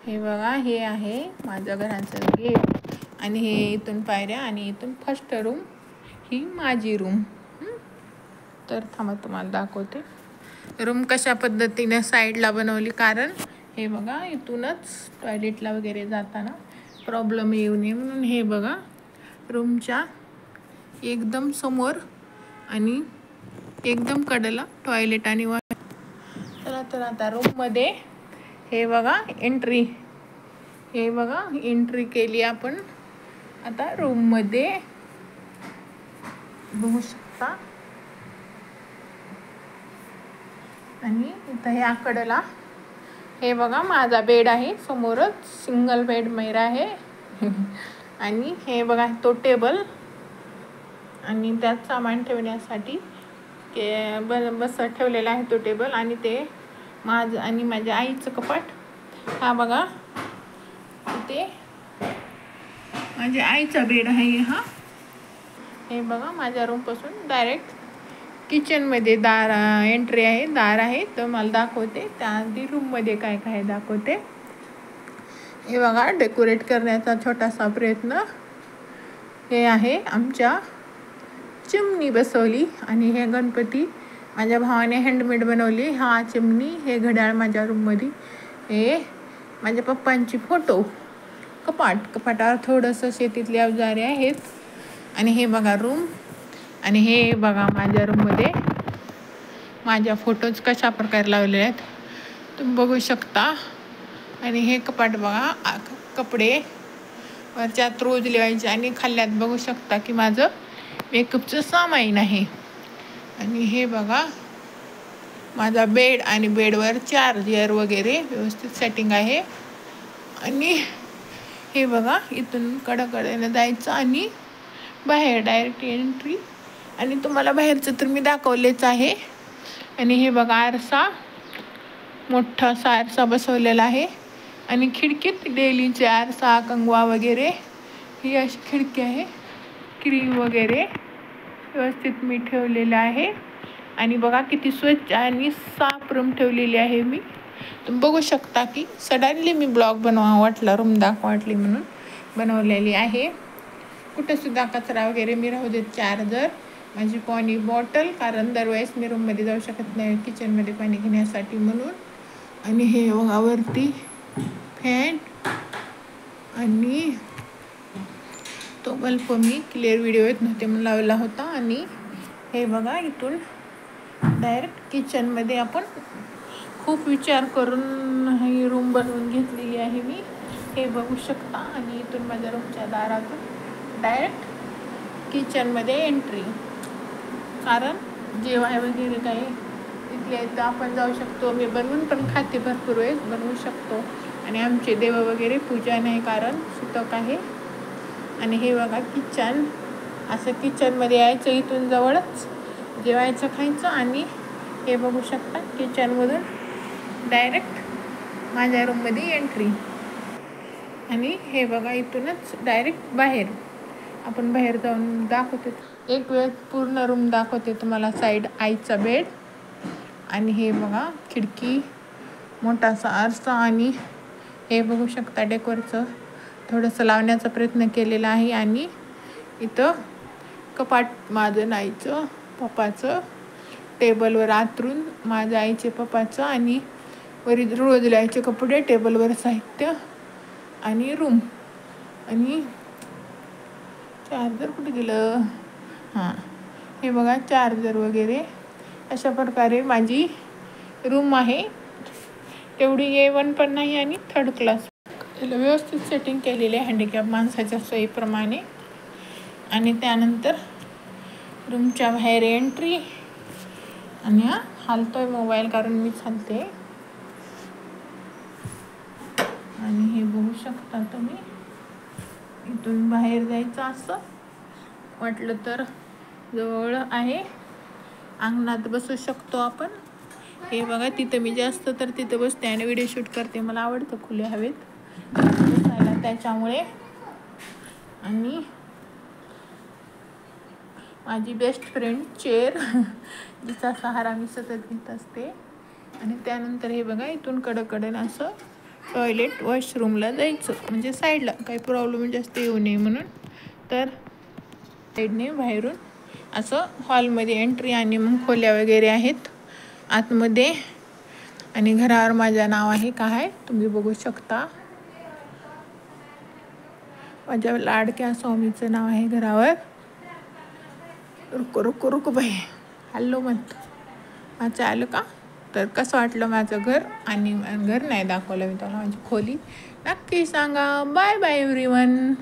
हे बघा, हे आहे माझ्या घराचं गेट आणि हे इथून पायऱ्या आणि इथून फर्स्ट रूम, ही माझी रूम. तर थांबा तुम्हाला दाखवते रूम कशा पद्धतीने साईडला बनवली. कारण हे बघा, इथूनच टॉयलेटला वगैरे जाताना प्रॉब्लेम येऊ नये म्हणून. हे बघा, रूमच्या एकदम समोर आणि एकदम कडेला टॉयलेट आणि चला तर आता रूममध्ये हे बघा एंट्री, हे बघा एंट्री केली आपण आता रूममध्ये. बघू शकता. आणि इथं ह्या कडेला हे बघा माझा बेड आहे समोरच, सिंगल बेड मेरा आहे. आणि हे बघा तो टेबल आणि त्यात सामान ठेवण्यासाठी बस ठेवलेला आहे तो टेबल. आणि ते माझं आणि माझ्या आईचं कपाट. हा बघा, ते माझ्या आईचा बेड आहे हा. हे बघा माझ्या रूमपासून डायरेक्ट किचनमध्ये दार एंट्री आहे, दार आहे. तर मला दाखवते त्याआधी रूममध्ये काय काय दाखवते. हे बघा डेकोरेट करण्याचा छोटासा प्रयत्न. हे आहे आमच्या चिमणी बसवली आणि हे गणपती माझ्या भावाने हँडमेड बनवली. हा चिमणी, हे घड्याळ माझ्या रूममध्ये, हे माझ्या पप्पांची फोटो, कपाटावर थोडंसं शेतीतले अवजारे आहेत. आणि हे बघा रूम. आणि हे बघा माझ्या रूममध्ये माझ्या फोटोज कशा प्रकारे लावले आहेत तुम्ही बघू शकता. आणि हे कपाट बघा, कपडे वरच्यात रोज लिवायचे. आणि खाल्ल्यात बघू शकता की माझं मेकअपचं सामान आहे. आणि हे बघा माझा बेड आणि बेडवर चार्जर वगैरे व्यवस्थित सेटिंग आहे. आणि हे बघा इथून कडेनं जायचं आणि बाहेर डायरेक्ट एंट्री. आणि तुम्हाला बाहेरचं तर मी दाखवलेच आहे. आणि हे बघा आरसा, मोठासा आरसा बसवलेला आहे. आणि खिडकीत डेलीचे आरसा, कंगवा वगैरे ही अशी खिडकी आहे. क्रीम वगैरे व्यवस्थित मी ठेवलेलं आहे. आणि बघा किती स्वच्छ आणि साफ रूम ठेवलेली आहे मी. तुम्ही बघू शकता की सडनली मी ब्लॉग बनवा वाटला, रूम दाखवा वाटली म्हणून बनवलेली आहे. कुठंसुद्धा कचरा वगैरे मी राहू देत. चार्जर, माझी पाणी बॉटल, कारण दरवेळेस मी रूममध्ये जाऊ शकत नाही किचनमध्ये पाणी घेण्यासाठी म्हणून. आणि हे बघा वरती फॅन. आणि तो बल्ब मी क्लिअर व्हिडिओ येत नव्हते म्हणून लावला होता. आणि हे बघा इथून डायरेक्ट किचनमध्ये आपण खूप विचार करून ही रूम बनवून घेतलेली आहे मी, हे बघू शकता. आणि इथून माझ्या रूमच्या दारातून डायरेक्ट किचनमध्ये एंट्री. कारण जेवाय वगैरे काही इथल्या इथं आपण जाऊ शकतो. मी बनवून पण खाते, भरपूर वेळेस बनवू शकतो. आणि आमचे देव वगैरे पूजा नाही, कारण सुतक आहे. आणि हे बघा किचन, असं किचनमध्ये यायचं इथून जवळच, जेवायचं खायचं. आणि हे बघू शकता किचनमधून डायरेक्ट माझ्या रूममध्ये एंट्री. आणि हे बघा इथूनच डायरेक्ट बाहेर, आपण बाहेर जाऊन दाखवते एक वेळ पूर्ण रूम दाखवते तुम्हाला. साईड आईचा बेड. आणि हे बघा खिडकी, मोठासा आरसा. आणि हे बघू शकता डेकोरचं थोडंसं लावण्याचा प्रयत्न केलेला आहे. आणि इथं कपाट माझं नाहीचं पप्पाचं, टेबलवर आतरून माझ्या आईचे पप्पाचं. आणि वरील रोज लायचे कपडे, टेबलवर साहित्य. आणि रूम. आणि चार्जर कुठे गेलं, हां हे बघा चार्जर वगैरे. अशा प्रकारे माझी रूम आहे. तेवढी A1 पण नाही आणि थर्ड क्लास. त्याला व्यवस्थित सेटिंग केलेली आहे हँडिकॅप माणसाच्या सोयीप्रमाणे. आणि त्यानंतर रूमच्या बाहेर एंट्री. आणि हा हालतोय मोबाईल कारण मीच हालते. आणि हे बघू शकता तुम्ही, इथून बाहेर जायचं असं वाटलं तर जवळ आहे, अंगणात बसू शकतो आपण. हे बघा तिथं मी जास्त तर तिथं बसते आणि व्हिडिओ शूट करते. मला आवडतं खुले हवेत बसायला त्याच्यामुळे. आणि माझी बेस्ट फ्रेंड चेअर, जिचा सहारा मी सतत घेत असते. आणि त्यानंतर हे बघा इथून कडकडन असं टॉयलेट वॉशरूमला जायचं, म्हणजे साईडला काही प्रॉब्लेम जास्त येऊ नये म्हणून. तर साईडने बाहेरून असं हॉलमध्ये एंट्री आणि मग खोल्या वगैरे आहेत आतमध्ये. आणि घरावर माझं नाव आहे काय तुम्ही बघू शकता. माझ्या लाडक्या स्वामीचं नाव आहे घरावर. रुको रुको रुको बाई, हॅलो म्हणत माझं आलं का. तर कसं वाटलं माझं घर, आणि घर नाही दाखवलं मी तुम्हाला, माझी खोली. नक्की सांगा. Bye bye everyone.